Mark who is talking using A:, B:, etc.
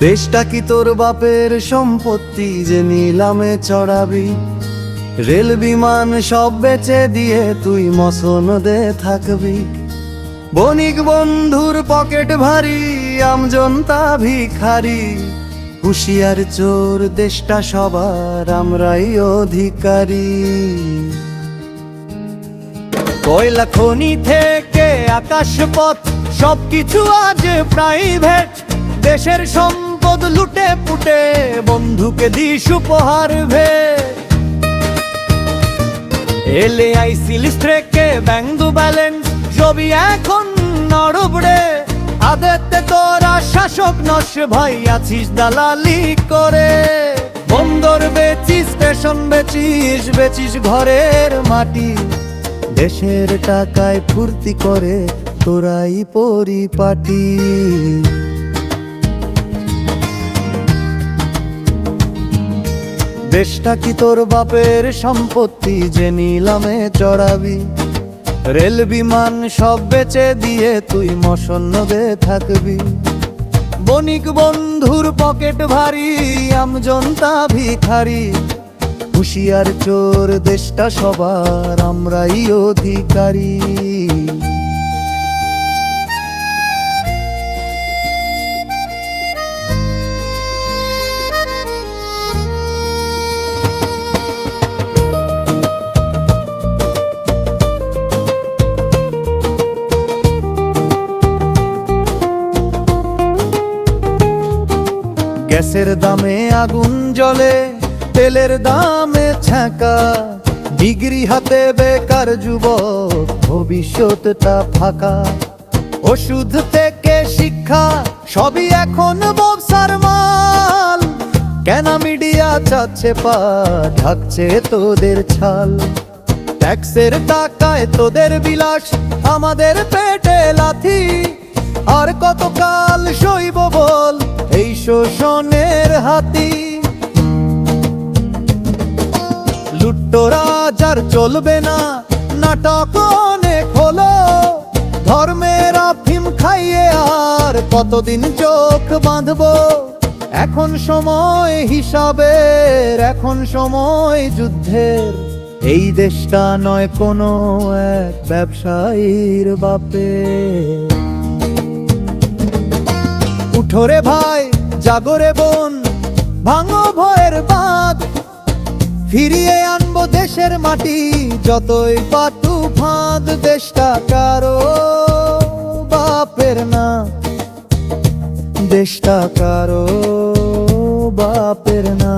A: দেশটা কি তোর বাপের সম্পত্তি যে নিলামে চড়াবি? রেল বিমান সব বেচে দিয়ে তুই মসনদে থাকবি। বণিক বন্ধুর পকেট ভারী, আমজনতা ভিখারি। হুঁশিয়ার চোর, দেশটা সবার, আমরাই অধিকারী। কয়লা খনি থেকে আকাশপথ সবকিছু আজ প্রাইভেট। দেশের সম্পদ লুটে পুটে বন্ধুকে দিস উপহার ভেট। LAIC লিস্ট থেকে ব্যাংক ব্যালেন্স সবই এখন নড়বড়ে। আদেতে তোরা শাসক নস ভাই, আছিস দালালি করে। বন্দর বেচিস, স্টেশন বেচিস, বেচিস ঘরের মাটি। দেশের টাকায় ফুর্তি করে তোরাই পরিপাটি। দেশটা কি তোর বাপের সম্পত্তি যে নিলামে চড়াবি? রেল বিমান সব বেচে দিয়ে তুই মসনদে থাকবি। বণিক বন্ধুর পকেট ভারী, আমজনতা ভিখারি। হুঁশিয়ার চোর, দেশটা সবার, আমরাই অধিকারী। গ্যাসের দামে আগুন জ্বলে, তেলের দামে ছ্যাঁকা। ডিগ্রি হাতে বেকার যুবক, ভবিষ্যৎটা ফাঁকা। ওষুধ থেকে শিক্ষা সবই এখন ব্যবসার মাল। কেন মিডিয়া চাচ্ছে পা, ঢাকছে তোদের ছাল। ট্যাক্সের টাকায় তোদের বিলাস, আমাদের পেটে লাথি। আর কতকাল সইব বল এই শোষণের হাতি? লুট্টরাজ আর চলবে না, নাটক অনেক হলো। ধর্মের আফিম খাইয়ে আর কতদিন চোখ বাঁধবো? এখন সময় হিসাবের, এখন সময় যুদ্ধের। এই দেশটা নয় কোনো এক ব্যবসায়ীর বাপের। উঠোরে ভাই, জাগরে বোন, ভাঙো ভয়ের বাঁধ। ফিরিয়ে আনবো দেশের মাটি, যতই পাতু ফাঁদ। দেশটা কারো বাপের না, দেশটা কারো বাপের না।